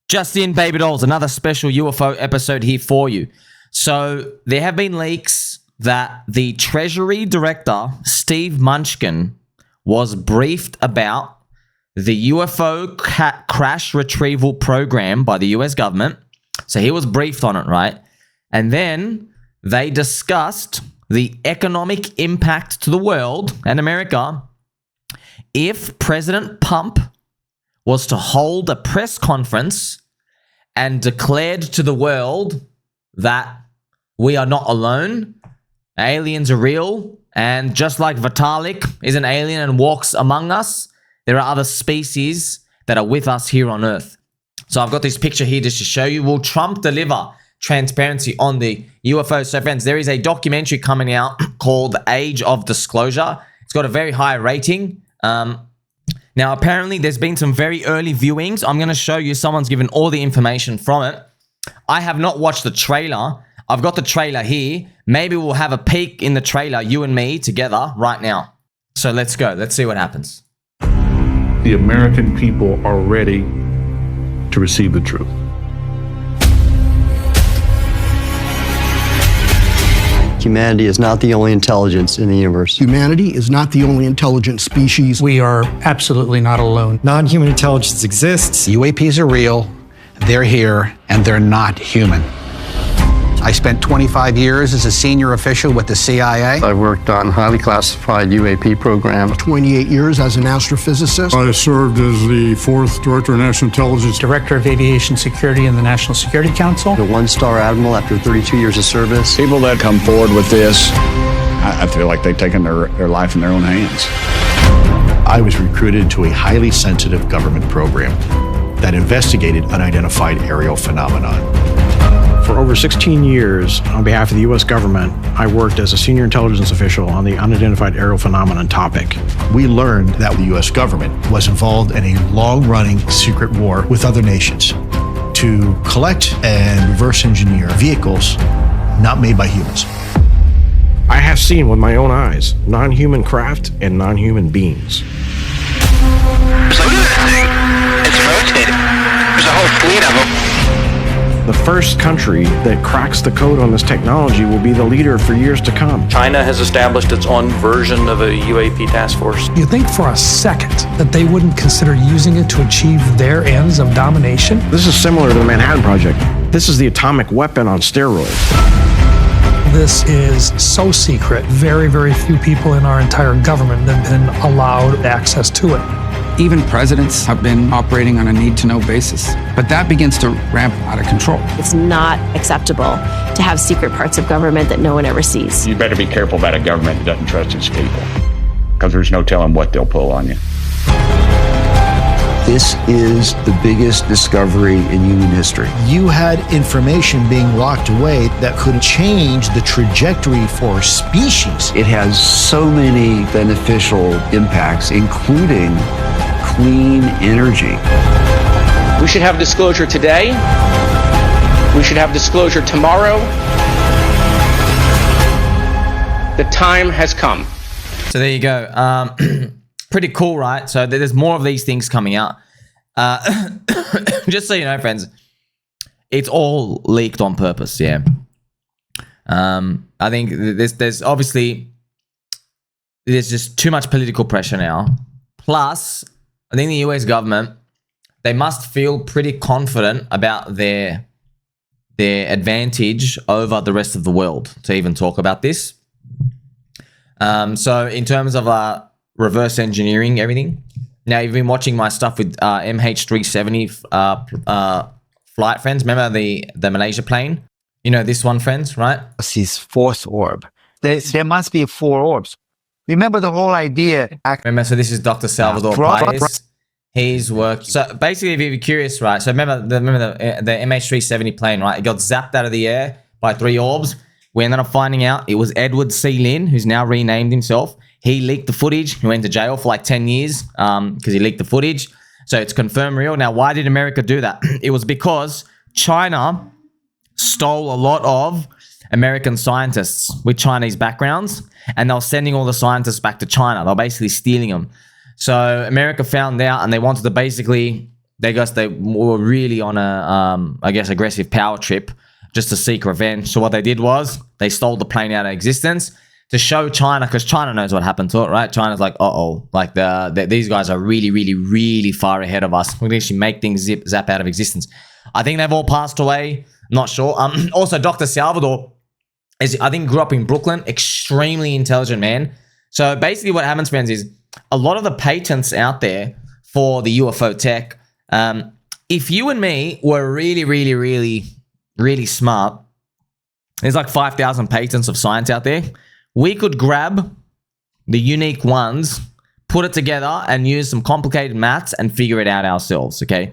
Just in, baby dolls, another special UFO episode here for you. So there have been leaks that the Treasury Director, Steve Munchkin, was briefed about the UFO crash retrieval program by the US government. So he was briefed on it, right? And then they discussed the economic impact to the world and America if President Pump was to hold a press conference and declared to the world that we are not alone, aliens are real, and just like Vitalik is an alien and walks among us, there are other species that are with us here on Earth. So I've got this picture here just to show you. Will Trump deliver transparency on the UFO? So friends, there is a documentary coming out called Age of Disclosure. It's got a very high rating. Now, apparently, there's been some very early viewings. I'm going to show you. Someone's given all the information from it. I have not watched the trailer. I've got the trailer here. Maybe we'll have a peek in the trailer, you and me, together right now. So let's go. Let's see what happens. The American people are ready to receive the truth. Humanity is not the only intelligence in the universe. Humanity is not the only intelligent species. We are absolutely not alone. Non-human intelligence exists. UAPs are real, they're here, and they're not human. I spent 25 years as a senior official with the CIA. I worked on highly classified UAP programs. 28 years as an astrophysicist. I served as the 4th Director of National Intelligence. Director of Aviation Security in the National Security Council. A one-star admiral after 32 years of service. People that come forward with this, I feel like they've taken their life in their own hands. I was recruited to a highly sensitive government program that investigated unidentified aerial phenomenon. For over 16 years, on behalf of the U.S. government, I worked as a senior intelligence official on the unidentified aerial phenomenon topic. We learned that the U.S. government was involved in a long-running secret war with other nations to collect and reverse engineer vehicles not made by humans. I have seen with my own eyes non-human craft and non-human beings. Look at that thing. It's rotating. There's a whole fleet of them. The first country that cracks the code on this technology will be the leader for years to come. China has established its own version of a UAP task force. You think for a second that they wouldn't consider using it to achieve their ends of domination? This is similar to the Manhattan Project. This is the atomic weapon on steroids. This is so secret. Very, very few people in our entire government have been allowed access to it. Even presidents have been operating on a need-to-know basis, but that begins to ramp out of control. It's not acceptable to have secret parts of government that no one ever sees. You better be careful about a government that doesn't trust its people, because there's no telling what they'll pull on you. This is the biggest discovery in human history. You had information being locked away that could change the trajectory for species. It has so many beneficial impacts, including clean energy. We should have disclosure today. We should have disclosure tomorrow. The time has come. So there you go. Pretty cool, right? So there's more of these things coming out. Just so you know, friends, it's all leaked on purpose, yeah. I think there's obviously, there's just too much political pressure now. Plus, I think the US government, they must feel pretty confident about their advantage over the rest of the world to even talk about this. So in terms of reverse engineering everything. Now, you've been watching my stuff with MH370 flight, friends. Remember the Malaysia plane? You know this one, friends, right? It's his fourth orb. There must be 4 orbs. Remember the whole idea. Remember, so this is Dr. Salvadore Pais. He's worked. So basically, if you're curious, right? So remember the MH370 plane, right? It got zapped out of the air by 3 orbs. We ended up finding out it was Edward C. Lin, who's now renamed himself. He leaked the footage. He went to jail for like 10 years because he leaked the footage. So it's confirmed real. Now, why did America do that? It was because China stole a lot of American scientists with Chinese backgrounds, and they were sending all the scientists back to China. They were basically stealing them. So America found out, and they wanted to basically they were really on a, I guess, aggressive power trip just to seek revenge. So what they did was they stole the plane out of existence to show China, because China knows what happened to it, right? China's like, uh-oh, like these guys are really, really, really far ahead of us. We can actually make things zap out of existence. I think they've all passed away. Not sure. Also, Dr. Salvadore, I think grew up in Brooklyn, extremely intelligent man. So basically what happens, friends, is a lot of the patents out there for the UFO tech, if you and me were really, really, really, really smart, there's like 5,000 patents of science out there. We could grab the unique ones, put it together, and use some complicated maths and figure it out ourselves, okay?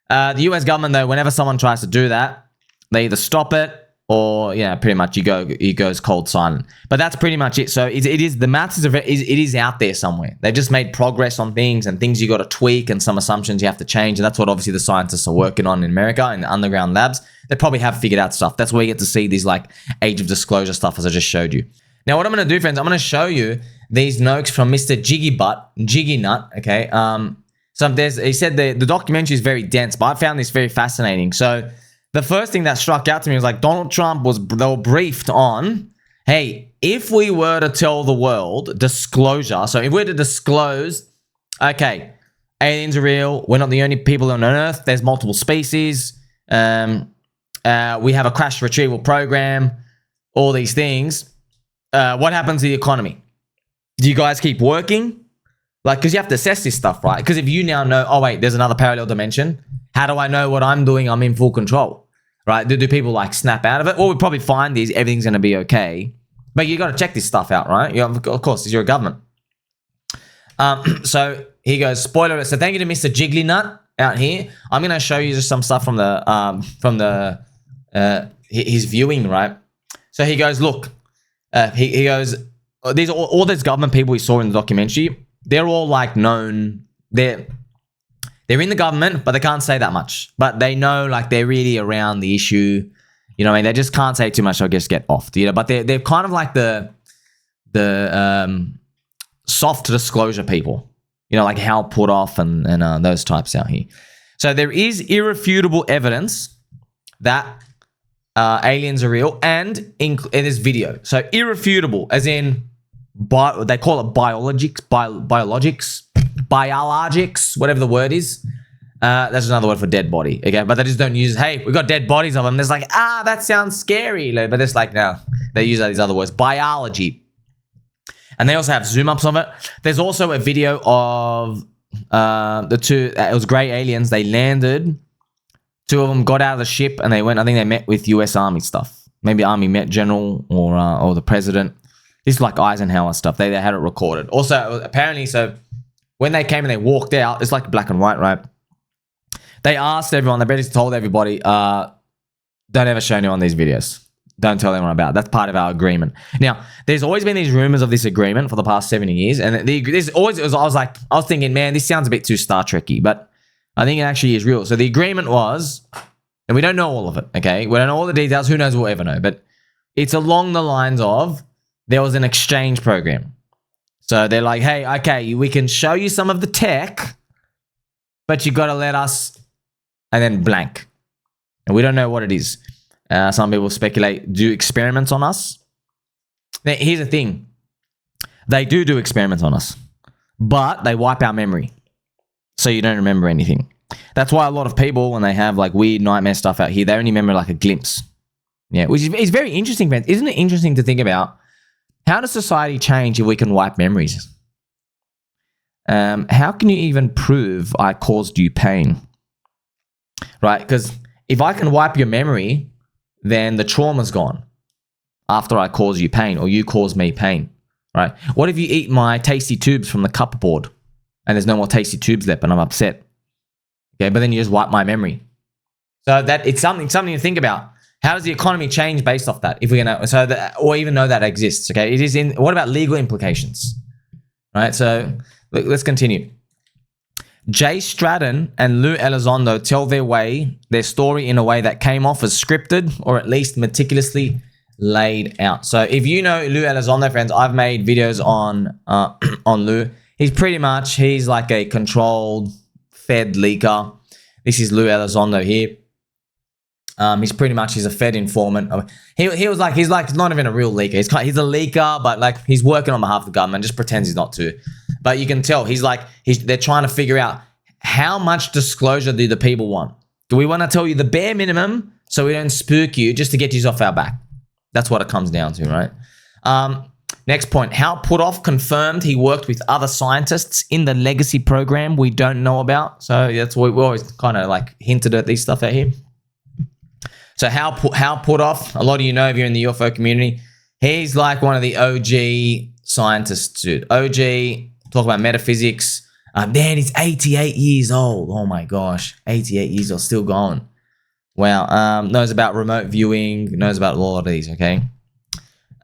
The US government, though, whenever someone tries to do that, they either stop it or, yeah, pretty much it goes cold silent. But that's pretty much it. So it is the maths it is out there somewhere. They've just made progress on things and things you got to tweak and some assumptions you have to change. And that's what obviously the scientists are working on in America in the underground labs. They probably have figured out stuff. That's where you get to see these like age of disclosure stuff, as I just showed you. Now, what I'm going to do, friends, I'm going to show you these notes from Mr. Jiggy Nut, okay? He said the documentary is very dense, but I found this very fascinating. So the first thing that struck out to me was like Donald Trump they were briefed on, hey, if we were to tell the world disclosure, so if we were to disclose, okay, aliens are real, we're not the only people on Earth, there's multiple species, we have a crash retrieval program, all these things, what happens to the economy? Do you guys keep working? Like, because you have to assess this stuff, right? Because if you now know, oh wait, there's another parallel dimension, how do I know what I'm doing? I'm in full control, right? Do people like snap out of it? Well, we probably find everything's going to be okay. But you got to check this stuff out, right? Of course, you're a government. So he goes, spoiler alert. So thank you to Mr. Jiggly Nut out here. I'm going to show you just some stuff from his viewing, right? So he goes, look, he goes, these all these government people we saw in the documentary, they're all like known. They're in the government, but they can't say that much. But they know, like, they're really around the issue. You know what I mean? They just can't say too much, I guess, get off. You know, but they're kind of like the soft disclosure people. You know, like Hal PutHoff and those types out here. So there is irrefutable evidence that aliens are real, and in this video. So irrefutable, as in, they call it biologics, whatever the word is. That's another word for dead body. Okay, but they just don't use, hey, we got dead bodies of them. There's like, that sounds scary. But it's like, no, they use these other words, biology. And they also have zoom ups of it. There's also a video of the two, it was gray aliens. They landed, two of them got out of the ship and they went, I think they met with US Army stuff. Maybe Army met general or the president. This is like Eisenhower stuff. They had it recorded. Also, apparently, so when they came and they walked out, it's like black and white, right? They asked everyone, they basically told everybody, don't ever show anyone these videos. Don't tell anyone about it. That's part of our agreement. Now, there's always been these rumors of this agreement for the past 70 years. And I was thinking, man, this sounds a bit too Star Trek-y, but I think it actually is real. So the agreement was, and we don't know all of it, okay? We don't know all the details. Who knows, we'll ever know. But it's along the lines of, there was an exchange program. So they're like, hey, okay, we can show you some of the tech, but you got to let us, and then blank. And we don't know what it is. Some people speculate, do experiments on us. Now, here's the thing. They do experiments on us, but they wipe our memory. So you don't remember anything. That's why a lot of people, when they have like weird nightmare stuff out here, they only remember like a glimpse. Yeah, which is very interesting, friends. Isn't it interesting to think about? How does society change if we can wipe memories? How can you even prove I caused you pain? Right? Because if I can wipe your memory, then the trauma's gone after I cause you pain or you cause me pain. Right? What if you eat my tasty tubes from the cupboard and there's no more tasty tubes left and I'm upset? Okay, but then you just wipe my memory. So that it's something to think about. How does the economy change based off that? If we're gonna, or even know that exists, okay? It is in. What about legal implications? Right. So let's continue. Jay Stratton and Lue Elizondo tell their story in a way that came off as scripted or at least meticulously laid out. So if you know Lue Elizondo, friends, I've made videos on Lue. He's like a controlled, fed leaker. This is Lue Elizondo here. He's a Fed informant. He's not even a real leaker. He's a leaker, but like he's working on behalf of the government, just pretends he's not to. But you can tell they're trying to figure out how much disclosure do the people want. Do we want to tell you the bare minimum so we don't spook you just to get you off our back? That's what it comes down to, right? Next point. Hal PutHoff confirmed he worked with other scientists in the legacy program we don't know about. So that's what we always kind of like hinted at these stuff out here. So Hal PutHoff, a lot of you know if you're in the UFO community, he's like one of the OG scientists, dude. OG, talk about metaphysics. Man, he's 88 years old. Oh my gosh, 88 years old, still going. Wow. Knows about remote viewing, knows about a lot of these, okay?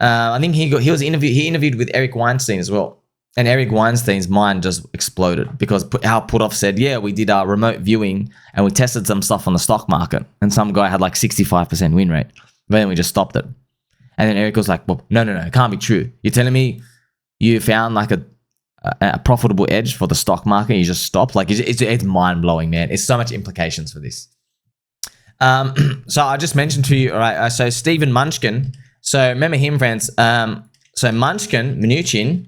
I think he interviewed with Eric Weinstein as well. And Eric Weinstein's mind just exploded because Hal PutHoff said, yeah, we did our remote viewing and we tested some stuff on the stock market. And some guy had like 65% win rate. But then we just stopped it. And then Eric was like, well, no, it can't be true. You're telling me you found like a profitable edge for the stock market and you just stopped? Like, it's mind-blowing, man. It's so much implications for this. So I just mentioned to you, all right, so Stephen Munchkin. So remember him, friends. So Munchkin, Mnuchin,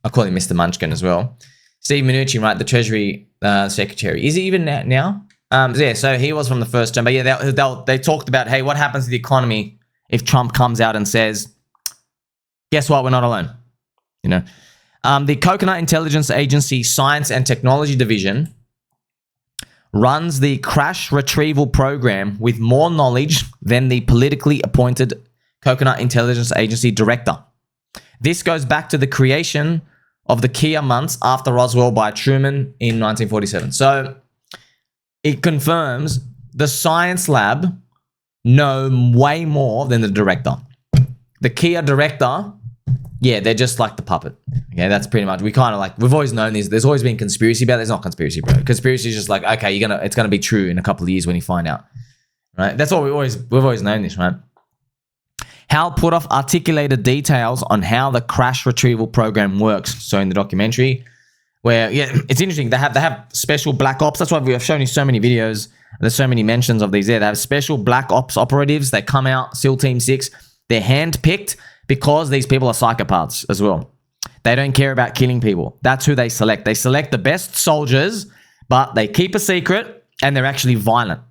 I call him Mr. Munchkin as well. Steve Mnuchin, right, the Treasury Secretary. Is he even now? Yeah, so he was from the first term. But yeah, they talked about, hey, what happens to the economy if Trump comes out and says, guess what, we're not alone. You know, the Coconut Intelligence Agency Science and Technology Division runs the crash retrieval program with more knowledge than the politically appointed Coconut Intelligence Agency director. This goes back to the creation of the Kia months after Roswell by Truman in 1947. So it confirms the science lab know way more than the director. The Kia director, yeah, they're just like the puppet. Okay, that's pretty much, we've always known this. There's always been conspiracy about it. There's not conspiracy, bro. Conspiracy is just like, okay, it's gonna be true in a couple of years when you find out, right? That's what we've always known this, right? Hal PutHoff articulated details on how the crash retrieval program works. So in the documentary, where, yeah, it's interesting. They have special black ops. That's why we have shown you so many videos. There's so many mentions of these there. They have special black ops operatives. They come out, SEAL Team 6. They're handpicked because these people are psychopaths as well. They don't care about killing people. That's who they select. They select the best soldiers, but they keep a secret and they're actually violent.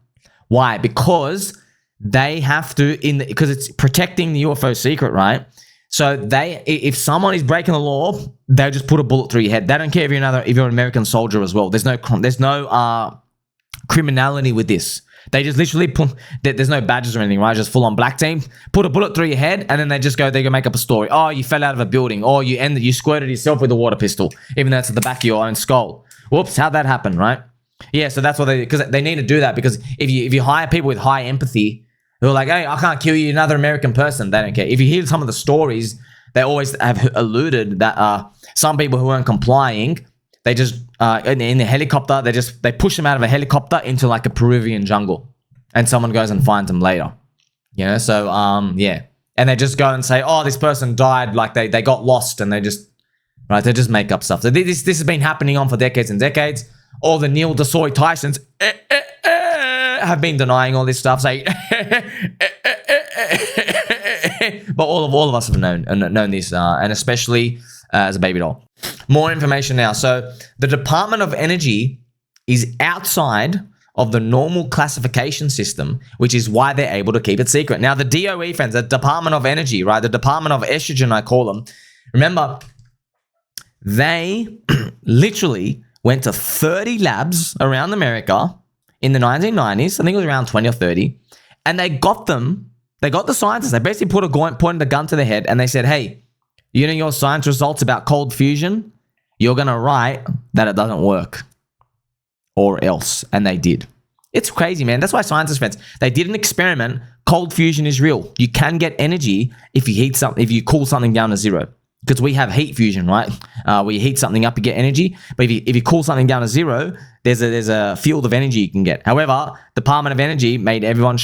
Why? Because they have to, because it's protecting the UFO secret, right? So if someone is breaking the law, they'll just put a bullet through your head. They don't care if you're an American soldier as well. There's no criminality with this. They just literally there's no badges or anything, right? Just full on black team, put a bullet through your head, and then they go make up a story. Oh, you fell out of a building, or you squirted yourself with a water pistol, even though it's at the back of your own skull. Whoops, how'd that happen, right? Yeah, so that's what because they need to do that, because if you hire people with high empathy who are like, hey, I can't kill you, another American person, they don't care. If you hear some of the stories, they always have alluded that some people who weren't complying, they just in the helicopter, they push them out of a helicopter into like a Peruvian jungle, and someone goes and finds them later. You know, so yeah, and they just go and say, oh, this person died, like they got lost, and they just make up stuff. So this has been happening on for decades and decades. All the Neil deGrasse Tysons have been denying all this stuff, saying, but all of us have known this, and especially as a baby doll. More information now. So the Department of Energy is outside of the normal classification system, which is why they're able to keep it secret. Now, the DOE, friends, the Department of Energy, right? The Department of Estrogen, I call them. Remember, they literally went to 30 labs around America in the 1990s. I think it was around 20 or 30. And they got the scientists. They basically pointed a gun to their head, and they said, hey, you know your science results about cold fusion? You're going to write that it doesn't work, or else. And they did. It's crazy, man. That's why scientists, friends, they did an experiment. Cold fusion is real. You can get energy if you cool something down to zero. Because we have heat fusion, right? Where you heat something up, you get energy. But if you cool something down to zero, there's a field of energy you can get. However, Department of Energy made everyone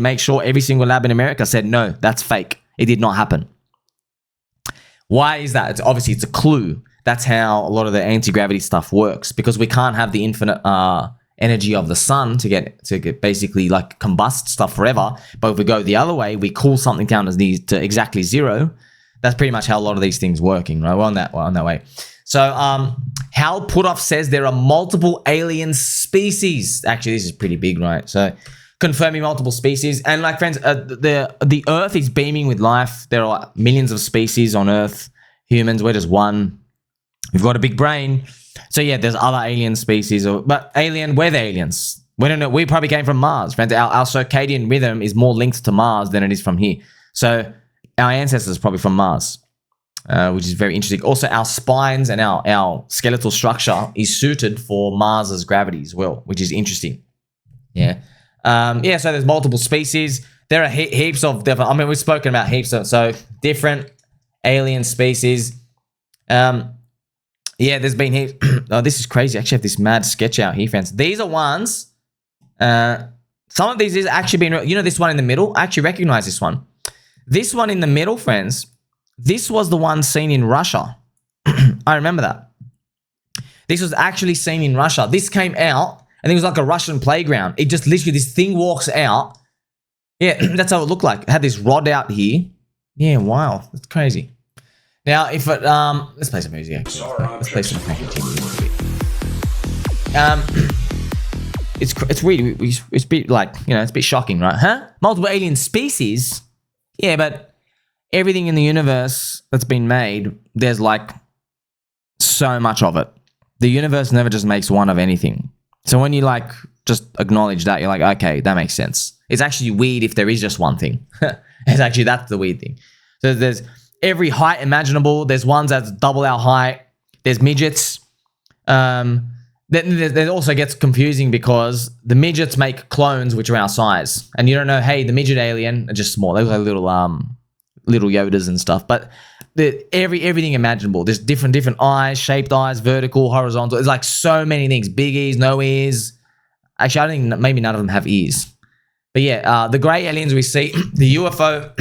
make sure every single lab in America said, no, that's fake. It did not happen. Why is that? It's a clue. That's how a lot of the anti-gravity stuff works, because we can't have the infinite energy of the sun to get basically like combust stuff forever. But if we go the other way, we cool something down to exactly zero. That's pretty much how a lot of these things working, right? We're on that way. So Hal PutHoff says there are multiple alien species. Actually, this is pretty big, right? So confirming multiple species. And like friends, the Earth is beaming with life. There are millions of species on Earth. Humans, we're just one. We've got a big brain. So yeah, there's other alien species. But we're the aliens. We don't know. We probably came from Mars, friends. Our circadian rhythm is more linked to Mars than it is from here. So our ancestors are probably from Mars. Which is very interesting. Also, our spines and our skeletal structure is suited for Mars's gravity as well, which is interesting. Yeah. So there's multiple species. There are heaps of different, I mean, we've spoken about heaps of, so different alien species. There's been heaps. Oh, this is crazy. I actually have this mad sketch out here, friends. These are ones, some of these is actually been, this one in the middle? I actually recognize this one. This one in the middle, friends, this was the one seen in Russia. I remember that. This was actually seen in Russia. This came out, and it was like a Russian playground. It just literally, this thing walks out. Yeah, that's how it looked like. It had this rod out here. Yeah, wow. That's crazy. Now, if it, let's play some music, actually. Let's play some fucking music. It's weird. It's a bit like, it's a bit shocking, right? Huh? Multiple alien species? Yeah, but everything in the universe that's been made, there's like so much of it. The universe never just makes one of anything. So when you like just acknowledge that, you're like, okay, that makes sense. It's actually weird if there is just one thing. That's the weird thing. So there's every height imaginable. There's ones that's double our height. There's midgets. That also gets confusing because the midgets make clones which are our size. And you don't know, hey, the midget alien are just small. They look like little Yodas and stuff, but everything imaginable. There's different eyes, shaped eyes, vertical, horizontal. There's like so many things. Big ears, no ears. Actually, I think maybe none of them have ears. But yeah, the grey aliens we see, the UFO,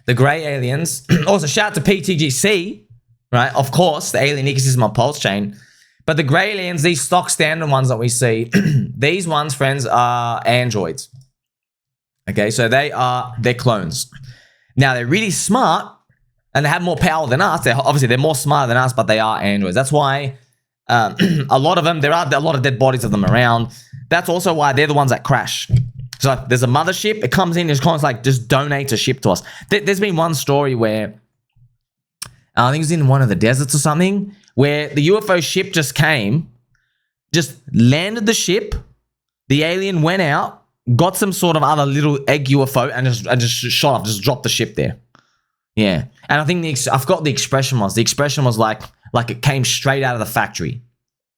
the grey aliens. Also, shout out to PTGC, right? Of course, the alien ecosystem on Pulse Chain. But the grey aliens, these stock standard ones that we see, these ones, friends, are androids. Okay, so they're clones. Now, they're really smart, and they have more power than us. They're more smart than us, but they are androids. That's why a lot of them, there are a lot of dead bodies of them around. That's also why they're the ones that crash. So there's a mothership. It comes in, it's kind of like, just donates a ship to us. There's been one story where, I think it was in one of the deserts or something, where the UFO ship just came, just landed the ship, the alien went out, got some sort of other little egg UFO and just shot off, just dropped the ship there. Yeah. And I think I forgot the expression was. The expression was like it came straight out of the factory.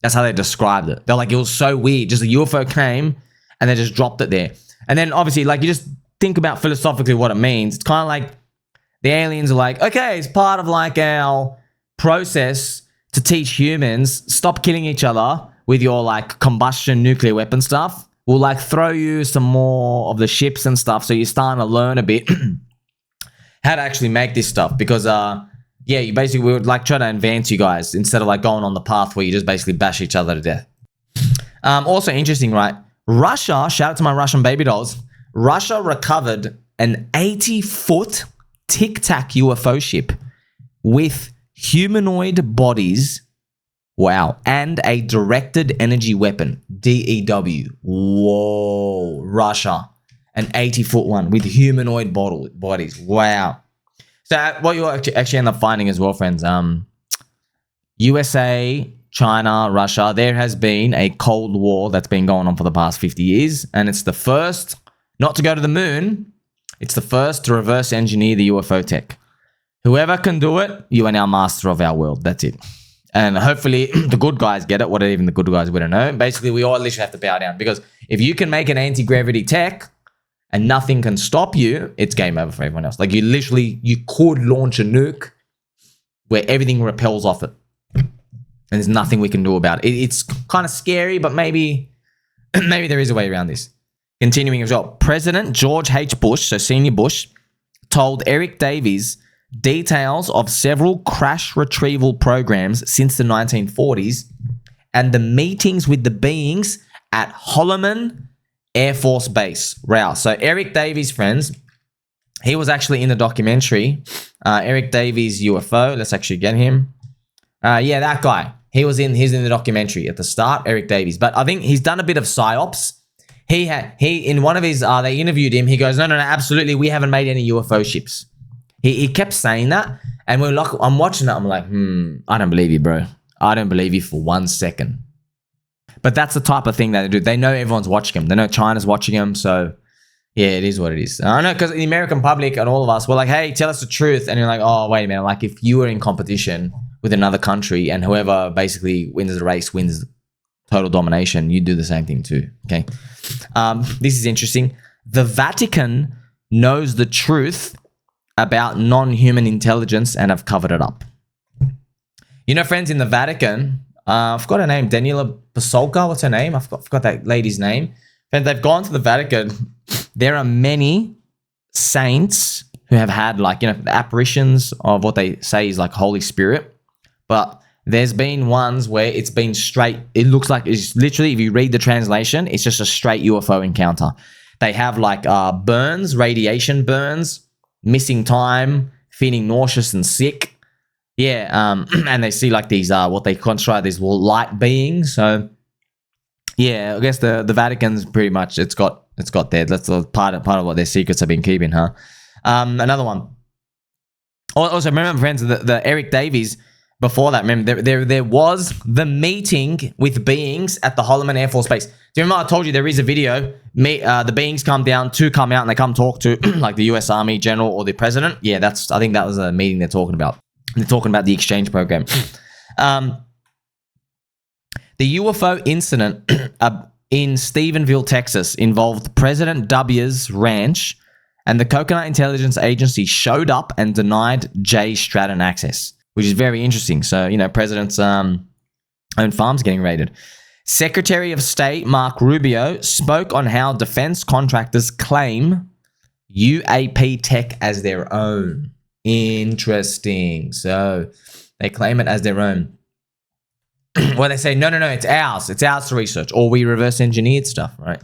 That's how they described it. They're like, it was so weird. Just a UFO came and they just dropped it there. And then obviously, like, you just think about philosophically what it means. It's kind of like the aliens are like, okay, it's part of like our process to teach humans, stop killing each other with your like combustion nuclear weapon stuff. We'll like throw you some more of the ships and stuff, so you're starting to learn a bit how to actually make this stuff. Because we would like try to advance you guys instead of like going on the path where you just basically bash each other to death. Also interesting, right? Russia, shout out to my Russian baby dolls. Russia recovered an 80-foot Tic Tac UFO ship with humanoid bodies. Wow. And a directed energy weapon, DEW. Whoa. Russia. An 80-foot one with humanoid bodies. Wow. So what you actually end up finding as well, friends, USA, China, Russia, there has been a Cold War that's been going on for the past 50 years. And it's the first not to go to the moon. It's the first to reverse engineer the UFO tech. Whoever can do it, you are now master of our world. That's it. And hopefully the good guys get it. What are even the good guys? We don't know. Basically, we all literally have to bow down. Because if you can make an anti-gravity tech and nothing can stop you, it's game over for everyone else. Like you could launch a nuke where everything repels off it. And there's nothing we can do about it. It's kind of scary, but maybe there is a way around this. Continuing as well. President George H. Bush, so Senior Bush, told Eric Davies details of several crash retrieval programs since the 1940s and the meetings with the beings at Holloman Air Force Base. Wow. So Eric Davies, friends, he was actually in the documentary. Eric Davies UFO. Let's actually get him. Yeah, that guy. He's in the documentary at the start, Eric Davies. But I think he's done a bit of psyops. He in one of his they interviewed him. He goes, no, absolutely, we haven't made any UFO ships. He kept saying that, and we're like, I'm watching that. I'm like, I don't believe you, bro. I don't believe you for 1 second. But that's the type of thing that they do. They know everyone's watching them. They know China's watching them. So yeah, it is what it is. I know, because the American public and all of us were like, hey, tell us the truth. And you're like, oh, wait a minute. Like, if you were in competition with another country and whoever basically wins the race wins total domination, you do the same thing too. Okay. This is interesting. The Vatican knows the truth about non-human intelligence and have covered it up. You know, friends, in the Vatican, I forgot her name, Daniela Pasolka. What's her name? I forgot that lady's name. And they've gone to the Vatican. There are many saints who have had, like, you know, apparitions of what they say is like Holy Spirit. But there's been ones where it's been straight. It looks like it's literally, if you read the translation, it's just a straight UFO encounter. They have like burns, radiation burns, missing time, feeling nauseous and sick. Yeah, and they see like these what they construct these light beings. So yeah, I guess the Vatican's pretty much it's got there. That's part of what their secrets have been keeping, huh? Another one. Also, remember, friends, the Eric Davies. Before that, remember, there was the meeting with beings at the Holloman Air Force Base. Do you remember I told you there is a video? The beings come down to come out and they come talk to like the US Army general or the president. Yeah, I think that was a meeting they're talking about. They're talking about the exchange program. The UFO incident in Stephenville, Texas, involved President W's ranch, and the Coconut Intelligence Agency showed up and denied Jay Stratton access, which is very interesting. So, you know, president's own farm's getting raided. Secretary of State Mark Rubio spoke on how defense contractors claim UAP tech as their own. Interesting. So they claim it as their own. Well, they say, no, it's ours. It's ours to research. Or we reverse engineered stuff, right?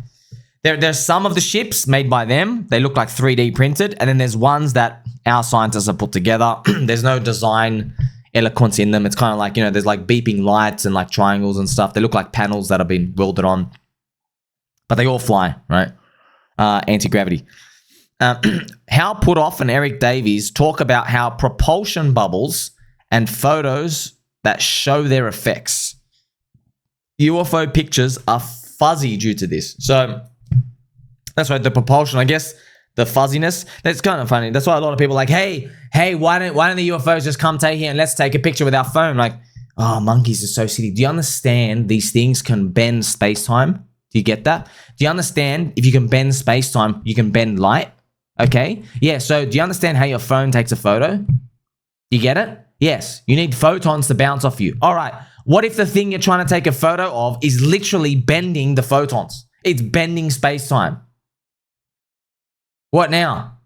There's some of the ships made by them. They look like 3D printed. And then there's ones that our scientists have put together. There's no design eloquence in them. It's kind of like, you know, there's like beeping lights and like triangles and stuff. They look like panels that have been welded on. But they all fly, right? Anti-gravity. Hal PutHoff and Eric Davies talk about how propulsion bubbles and photos that show their effects. UFO pictures are fuzzy due to this. So that's right, the propulsion, I guess, the fuzziness. That's kind of funny. That's why a lot of people are like, hey, why don't the UFOs just come take here and let's take a picture with our phone? Like, oh, monkeys are so silly. Do you understand these things can bend space-time? Do you get that? Do you understand if you can bend space-time, you can bend light? Okay? Yeah, so do you understand how your phone takes a photo? You get it? Yes, you need photons to bounce off you. All right, what if the thing you're trying to take a photo of is literally bending the photons? It's bending space-time. What now?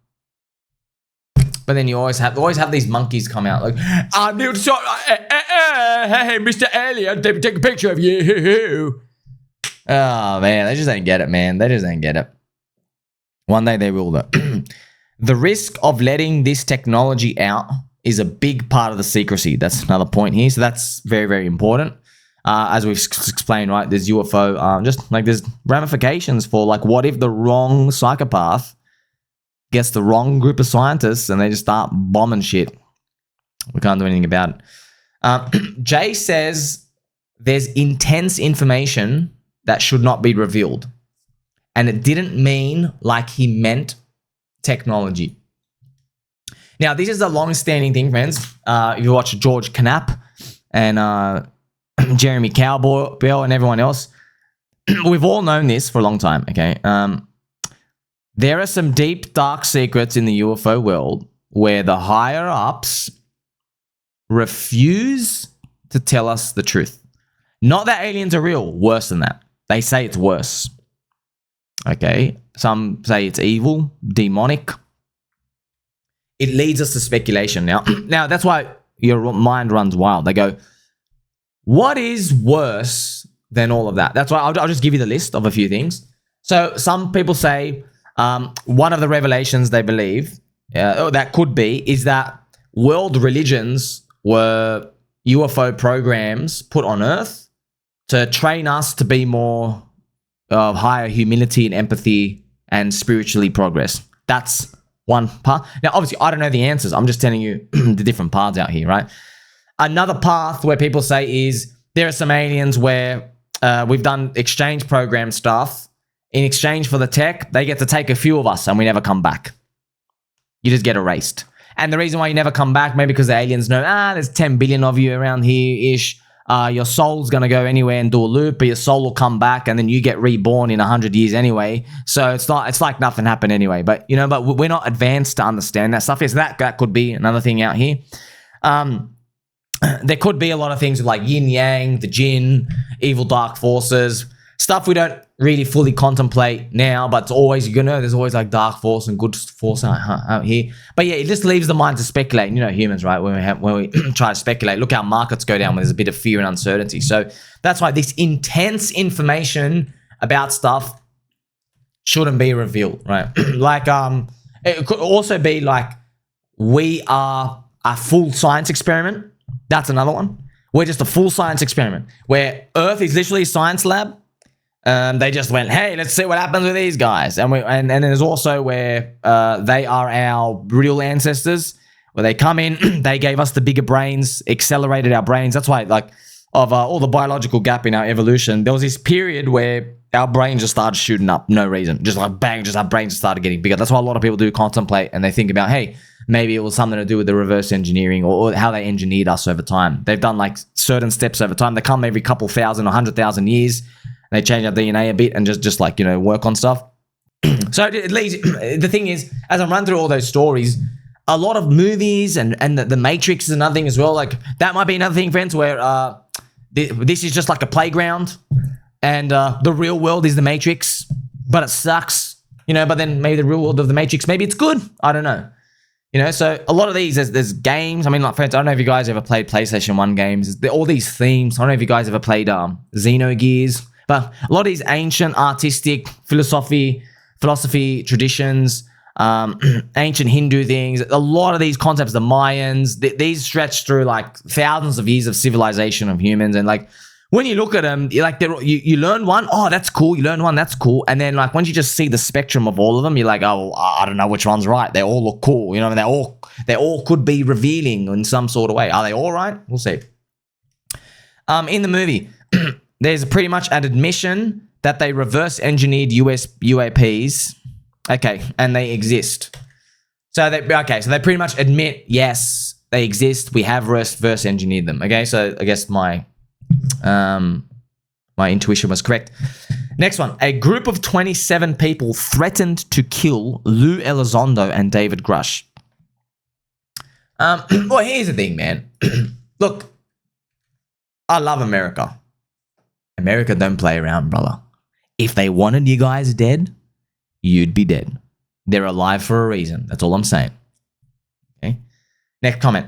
But then you always have these monkeys come out like, hey, Mr. Alien, take a picture of you. Oh, man, they just ain't get it, man. They just ain't get it. One day they will, though. The risk of letting this technology out is a big part of the secrecy. That's another point here. So that's very, very important. As we've explained, right, there's UFO, just like there's ramifications for like, what if the wrong psychopath gets the wrong group of scientists and they just start bombing shit? We can't do anything about it. Jay says there's intense information that should not be revealed. And it didn't mean like he meant technology. Now, this is a long-standing thing, friends. If you watch George Knapp and Jeremy Cowbell and everyone else, we've all known this for a long time, okay? There are some deep, dark secrets in the UFO world where the higher-ups refuse to tell us the truth. Not that aliens are real, worse than that. They say it's worse. Okay? Some say it's evil, demonic. It leads us to speculation now. Now, that's why your mind runs wild. They go, What is worse than all of that? That's why I'll just give you the list of a few things. So some people say one of the revelations they believe that could be is that world religions were UFO programs put on Earth to train us to be more of higher humility and empathy and spiritually progress. That's one path. Now, obviously, I don't know the answers. I'm just telling you the different paths out here, right? Another path where people say is there are some aliens where we've done exchange program stuff. In exchange for the tech, they get to take a few of us and we never come back. You just get erased. And the reason why you never come back, maybe because the aliens know, there's 10 billion of you around here-ish. Your soul's going to go anywhere and do a loop, but your soul will come back and then you get reborn in 100 years anyway. So it's like nothing happened anyway. But, but we're not advanced to understand that stuff. Yes, that could be another thing out here. There could be a lot of things like yin yang, the jinn, evil dark forces, stuff we don't really fully contemplate now, but it's always, there's always like dark force and good force out here. But yeah, it just leaves the mind to speculate. Humans, right? When we try to speculate, look how markets go down when there's a bit of fear and uncertainty. So that's why this intense information about stuff shouldn't be revealed, right? It could also be like we are a full science experiment. That's another one. We're just a full science experiment where Earth is literally a science lab. They just went, hey, let's see what happens with these guys. And then there's also where they are our real ancestors, where they come in, they gave us the bigger brains, accelerated our brains. That's why, of all the biological gap in our evolution, there was this period where our brains just started shooting up, no reason. Just like bang, just our brains just started getting bigger. That's why a lot of people do contemplate and they think about, hey, maybe it was something to do with the reverse engineering or how they engineered us over time. They've done like certain steps over time. They come every couple thousand or 100,000 years. They change our DNA a bit and just work on stuff. So it leads, the thing is, as I'm running through all those stories, a lot of movies and the Matrix is another thing as well. Like that might be another thing, friends, where this is just like a playground and the real world is the Matrix, but it sucks, but then maybe the real world of the Matrix, maybe it's good. I don't know. So a lot of these, there's games. I mean, like, friends, I don't know if you guys ever played PlayStation 1 games. All these themes. I don't know if you guys ever played Xenogears. But a lot of these ancient artistic philosophy traditions, ancient Hindu things, a lot of these concepts, the Mayans, these stretch through like thousands of years of civilization of humans. And like when you look at them, you learn one, oh, that's cool. You learn one, that's cool. And then like once you just see the spectrum of all of them, you're like, oh, I don't know which one's right. They all look cool. And they all could be revealing in some sort of way. Are they all right? We'll see. In the movie, there's pretty much an admission that they reverse engineered US UAPs. Okay, and they exist. So they pretty much admit, yes, they exist. We have reverse engineered them. Okay, so I guess my intuition was correct. Next one. A group of 27 people threatened to kill Lue Elizondo and David Grush. Well, here's the thing, man. Look, I love America. America don't play around, brother. If they wanted you guys dead, you'd be dead. They're alive for a reason. That's all I'm saying. Okay. Next comment.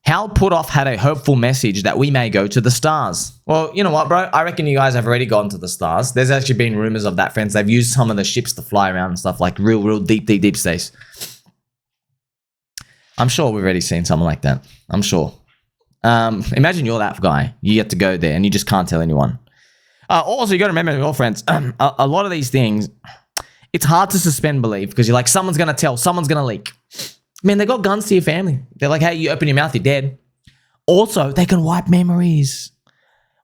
Hal PutHoff had a hopeful message that we may go to the stars. Well, you know what, bro? I reckon you guys have already gone to the stars. There's actually been rumors of that, friends. They've used some of the ships to fly around and stuff, like real deep space. I'm sure we've already seen something like that. I'm sure. Imagine you're that guy. You get to go there and you just can't tell anyone. Also, you got to remember, your friends, a lot of these things, it's hard to suspend belief because you're like, someone's going to tell, someone's going to leak. Man, they got guns to your family. They're like, hey, you open your mouth, you're dead. Also, they can wipe memories.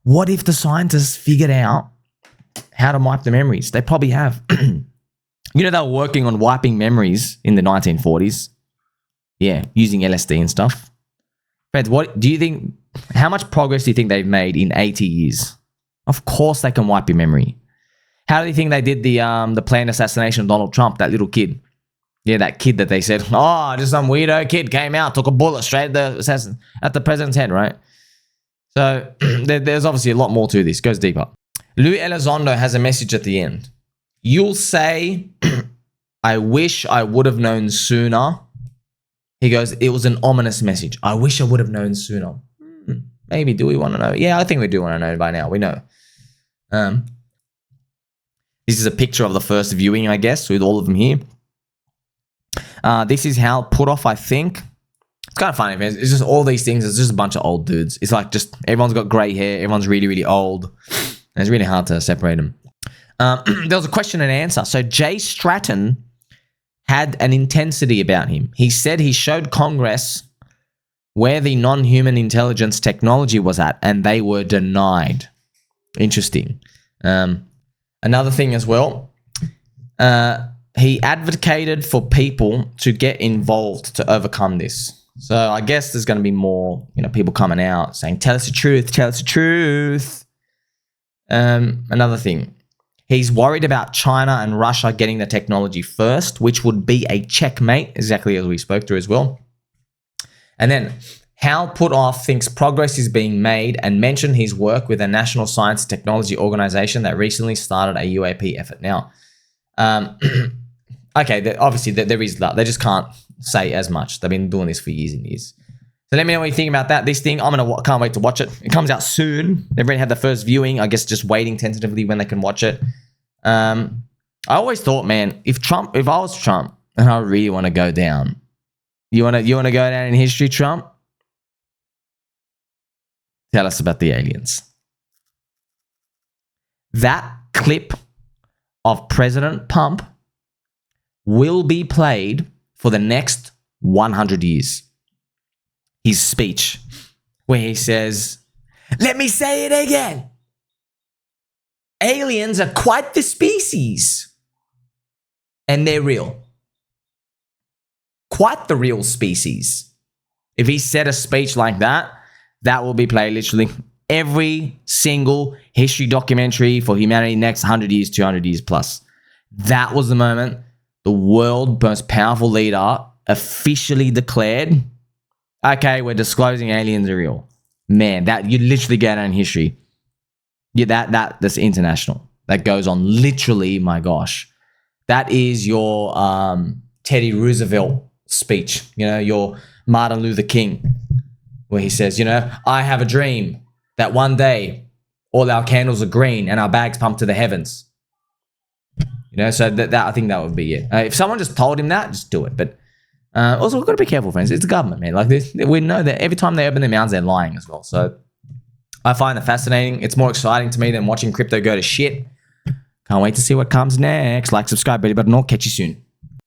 What if the scientists figured out how to wipe the memories? They probably have. They were working on wiping memories in the 1940s. Yeah, using LSD and stuff. Friends, what do you think, how much progress do you think they've made in 80 years? Of course they can wipe your memory. How do you think they did the planned assassination of Donald Trump, that little kid? Yeah, that kid that they said, oh, just some weirdo kid came out, took a bullet straight at the president's head, right? So there's obviously a lot more to this. Goes deeper. Lue Elizondo has a message at the end. You'll say, I wish I would have known sooner. He goes, it was an ominous message. I wish I would have known sooner. Maybe. Do we want to know? Yeah, I think we do want to know by now. We know. This is a picture of the first viewing, I guess, with all of them here. This is Hal PutHoff, I think. It's kind of funny, man. It's just all these things. It's just a bunch of old dudes. It's like just everyone's got grey hair. Everyone's really, really old. And it's really hard to separate them. There was a question and answer. So Jay Stratton had an intensity about him. He said he showed Congress where the non-human intelligence technology was at, and they were denied. Interesting. Another thing as well, he advocated for people to get involved to overcome this. So I guess there's going to be more, people coming out saying, tell us the truth, tell us the truth. Another thing, he's worried about China and Russia getting the technology first, which would be a checkmate, exactly as we spoke to as well. And then Hal PutHoff thinks progress is being made and mentioned his work with a national science and technology organization that recently started a UAP effort. Now, okay, obviously there is that. They just can't say as much. They've been doing this for years and years. So let me know what you think about that. This thing, can't wait to watch it. It comes out soon. They've already had the first viewing. I guess just waiting tentatively when they can watch it. I always thought, man, if I was Trump and I really want to go down, you want to go down in history, Trump? Tell us about the aliens. That clip of President Pump will be played for the next 100 years. His speech, where he says, let me say it again. Aliens are quite the species. And they're real. Quite the real species. If he said a speech like that, that will be played literally every single history documentary for humanity next 100 years, 200 years plus. That was the moment the world's most powerful leader officially declared, okay, we're disclosing aliens are real. Man, that you literally get in history. Yeah, that's international. That goes on literally, my gosh. That is your Teddy Roosevelt speech, your Martin Luther King, where he says, I have a dream that one day all our candles are green and our bags pumped to the heavens. So that I think that would be it. If someone just told him that, just do it. But also, we've got to be careful, friends. It's the government, man. Like this, we know that every time they open their mouths, they're lying as well. So I find it fascinating. It's more exciting to me than watching crypto go to shit. Can't wait to see what comes next. Like, subscribe, buddy, but I'll catch you soon.